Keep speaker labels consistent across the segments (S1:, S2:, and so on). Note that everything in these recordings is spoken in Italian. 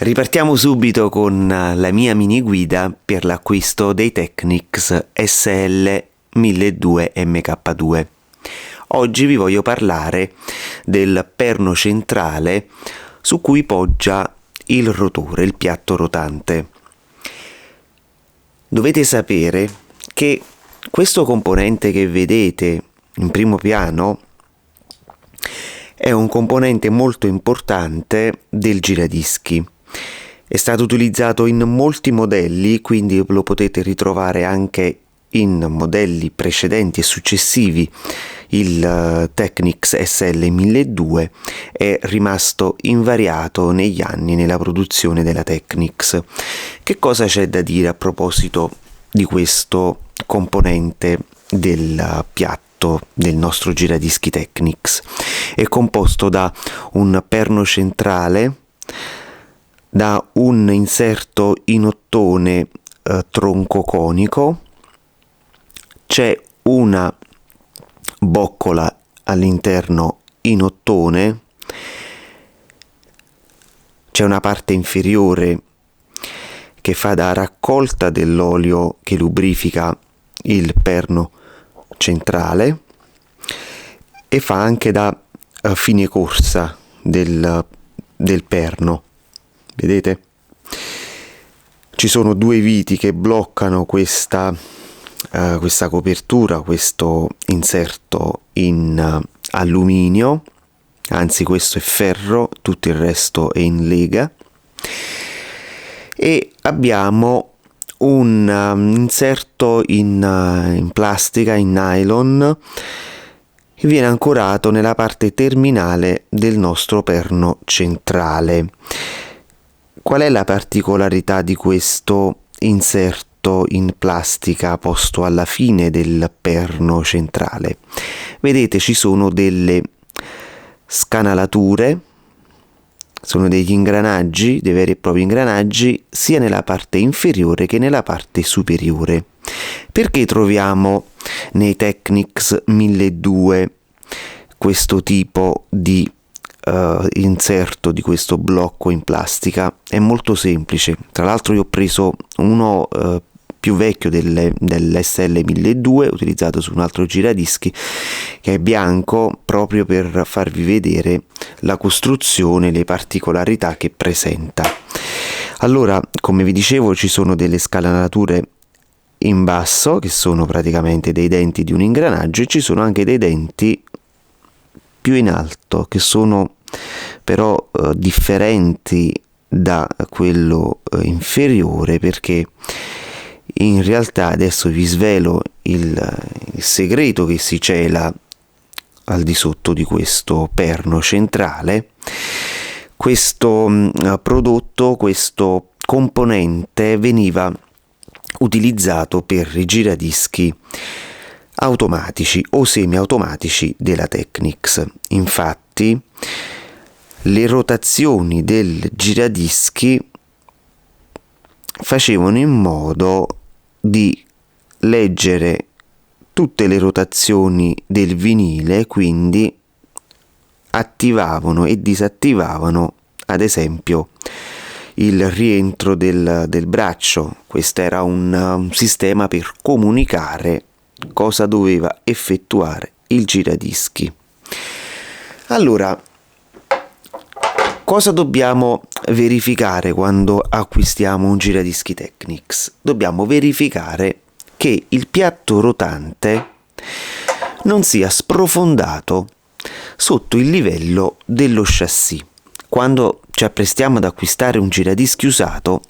S1: Ripartiamo subito con la mia mini guida per l'acquisto dei Technics SL1200 MK2. Oggi vi voglio parlare del perno centrale su cui poggia il rotore, il piatto rotante. Dovete sapere che questo componente che vedete in primo piano è un componente molto importante del giradischi. È stato utilizzato in molti modelli, quindi lo potete ritrovare anche in modelli precedenti e successivi. Il Technics SL1200 è rimasto invariato negli anni nella produzione della Technics. Che cosa c'è da dire a proposito di questo componente del piatto del nostro giradischi Technics? È composto da un perno centrale, da un inserto in ottone tronco conico, c'è una boccola all'interno in ottone, c'è una parte inferiore che fa da raccolta dell'olio che lubrifica il perno centrale e fa anche da fine corsa del perno. Vedete? Ci sono due viti che bloccano questa copertura, questo inserto in alluminio, anzi questo è ferro, tutto il resto è in lega, e abbiamo un inserto in plastica, in nylon, che viene ancorato nella parte terminale del nostro perno centrale. Qual è la particolarità di questo inserto in plastica posto alla fine del perno centrale? Vedete, ci sono delle scanalature, sono degli ingranaggi, dei veri e propri ingranaggi, sia nella parte inferiore che nella parte superiore. Perché troviamo nei Technics 1200 questo tipo di inserto, di questo blocco in plastica? È molto semplice. Tra l'altro io ho preso uno più vecchio dell'SL1200 utilizzato su un altro giradischi, che è bianco, proprio per farvi vedere la costruzione, le particolarità che presenta. Allora, come vi dicevo, ci sono delle scanalature in basso che sono praticamente dei denti di un ingranaggio, e ci sono anche dei denti più in alto che sono però differenti da quello inferiore, perché in realtà adesso vi svelo il segreto che si cela al di sotto di questo perno centrale. Questo prodotto, questo componente veniva utilizzato per i giradischi automatici o semiautomatici della Technics. Infatti le rotazioni del giradischi facevano in modo di leggere tutte le rotazioni del vinile, quindi attivavano e disattivavano ad esempio il rientro del braccio. Questo era un sistema per comunicare cosa doveva effettuare il giradischi. Allora, cosa dobbiamo verificare quando acquistiamo un giradischi Technics? Dobbiamo verificare che il piatto rotante non sia sprofondato sotto il livello dello chassis. Quando ci apprestiamo ad acquistare un giradischi usato,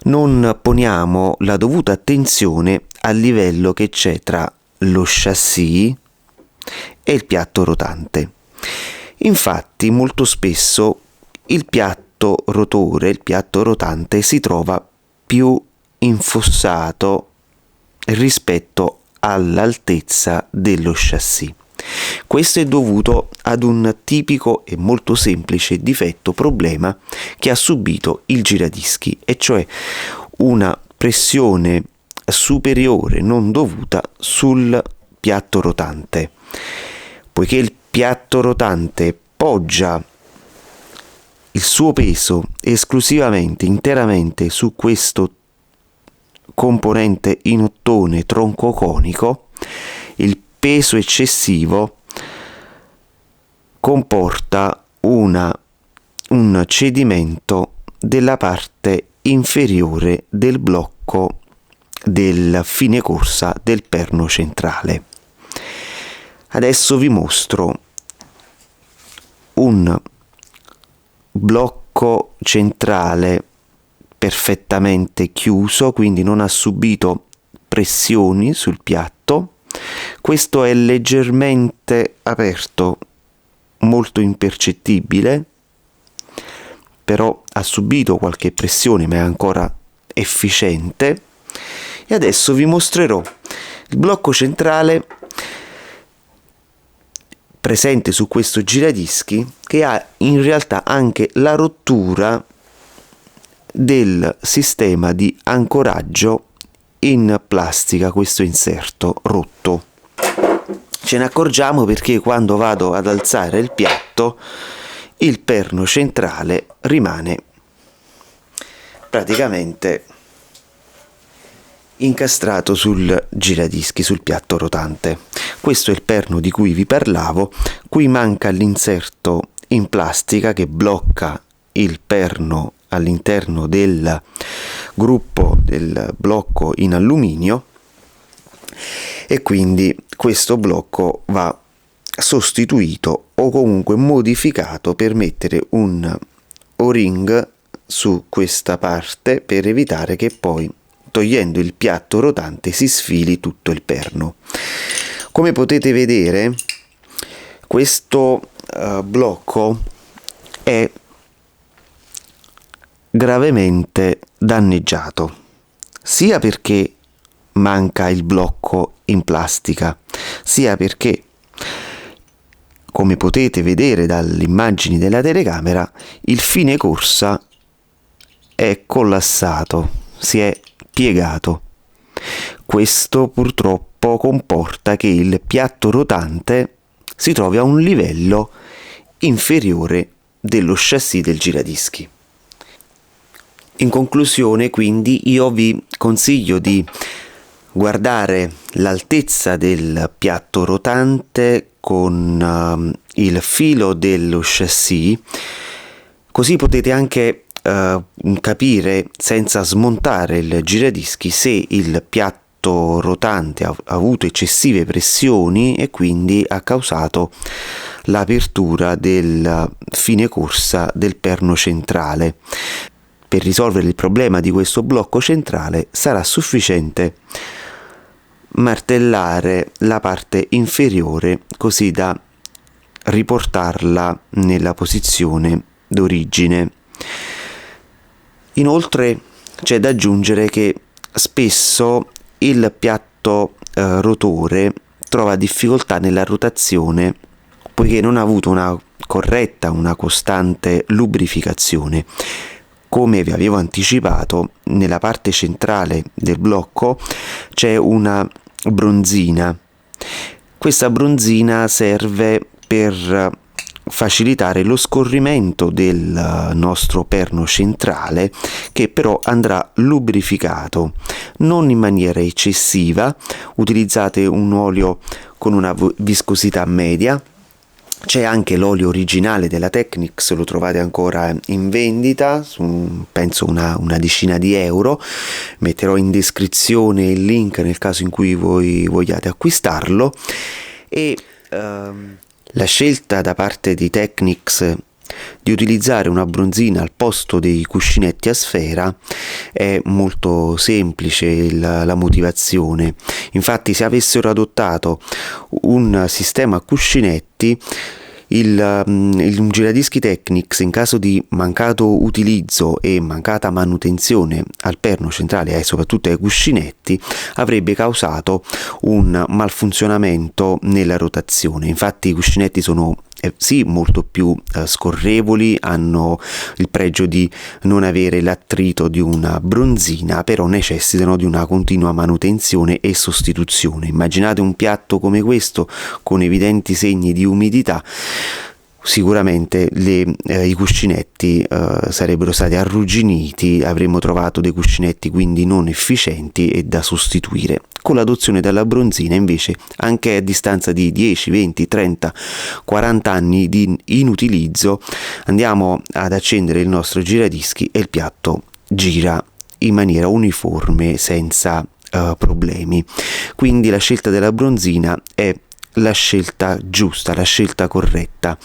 S1: non poniamo la dovuta attenzione al livello che c'è tra lo chassis e il piatto rotante. Infatti, molto spesso il piatto rotore, il piatto rotante, si trova più infossato rispetto all'altezza dello chassis. Questo è dovuto ad un tipico e molto semplice difetto, problema che ha subito il giradischi, e cioè una pressione superiore non dovuta sul piatto rotante. Poiché il piatto rotante poggia il suo peso esclusivamente, interamente su questo componente in ottone tronco conico, il peso eccessivo comporta un cedimento della parte inferiore del blocco del fine corsa del perno centrale. Adesso vi mostro un blocco centrale perfettamente chiuso, quindi non ha subito pressioni sul piatto. Questo è leggermente aperto, molto impercettibile, però ha subito qualche pressione, ma è ancora efficiente. E adesso vi mostrerò il blocco centrale presente su questo giradischi, che ha in realtà anche la rottura del sistema di ancoraggio in plastica, questo inserto rotto. Ce ne accorgiamo perché quando vado ad alzare il piatto, il perno centrale rimane praticamente incastrato sul giradischi, sul piatto rotante. Questo è il perno di cui vi parlavo. Qui manca l'inserto in plastica che blocca il perno all'interno del gruppo del blocco in alluminio, e quindi questo blocco va sostituito o comunque modificato per mettere un O-ring su questa parte, per evitare che poi, togliendo il piatto rotante, si sfili tutto il perno. Come potete vedere, questo blocco è gravemente danneggiato, sia perché manca il blocco in plastica, sia perché, come potete vedere dalle immagini della telecamera, il fine corsa è collassato, si è piegato. Questo purtroppo comporta che il piatto rotante si trovi a un livello inferiore dello chassis del giradischi. In conclusione, quindi, io vi consiglio di guardare l'altezza del piatto rotante con il filo dello chassis, così potete anche capire, senza smontare il giradischi, se il piatto rotante ha avuto eccessive pressioni e quindi ha causato l'apertura del fine corsa del perno centrale. Per risolvere il problema di questo blocco centrale sarà sufficiente martellare la parte inferiore così da riportarla nella posizione d'origine. Inoltre c'è da aggiungere che spesso il piatto rotore trova difficoltà nella rotazione poiché non ha avuto una corretta, una costante lubrificazione. Come vi avevo anticipato, nella parte centrale del blocco c'è una bronzina. Questa bronzina serve per facilitare lo scorrimento del nostro perno centrale, che però andrà lubrificato, non in maniera eccessiva. Utilizzate un olio con una viscosità media. C'è anche l'olio originale della Technics, lo trovate ancora in vendita, su penso una decina di euro. Metterò in descrizione il link nel caso in cui voi vogliate acquistarlo. E la scelta da parte di Technics di utilizzare una bronzina al posto dei cuscinetti a sfera è molto semplice, la motivazione. Infatti, se avessero adottato un sistema a cuscinetti, un giradischi Technics, in caso di mancato utilizzo e mancata manutenzione al perno centrale e soprattutto ai cuscinetti, avrebbe causato un malfunzionamento nella rotazione. Infatti i cuscinetti sono sì molto più scorrevoli, hanno il pregio di non avere l'attrito di una bronzina, però necessitano di una continua manutenzione e sostituzione. Immaginate un piatto come questo con evidenti segni di umidità, sicuramente i cuscinetti sarebbero stati arrugginiti, avremmo trovato dei cuscinetti quindi non efficienti e da sostituire. Con l'adozione della bronzina invece, anche a distanza di 10, 20, 30, 40 anni di inutilizzo, andiamo ad accendere il nostro giradischi e il piatto gira in maniera uniforme senza problemi. Quindi la scelta della bronzina è la scelta giusta, la scelta corretta.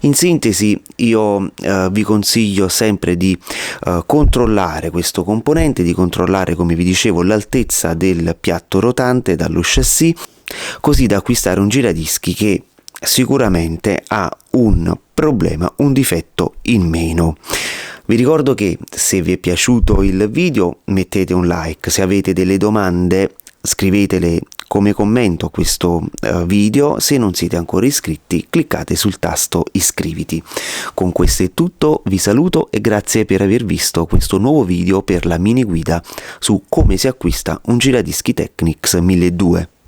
S1: In sintesi, io vi consiglio sempre di controllare questo componente, di controllare, come vi dicevo, l'altezza del piatto rotante dallo chassis, così da acquistare un giradischi che sicuramente ha un problema, un difetto in meno. Vi ricordo che se vi è piaciuto il video mettete un like, se avete delle domande scrivetele come commento a questo video, se non siete ancora iscritti cliccate sul tasto iscriviti. Con questo è tutto, vi saluto e grazie per aver visto questo nuovo video per la mini guida su come si acquista un giradischi Technics 1200.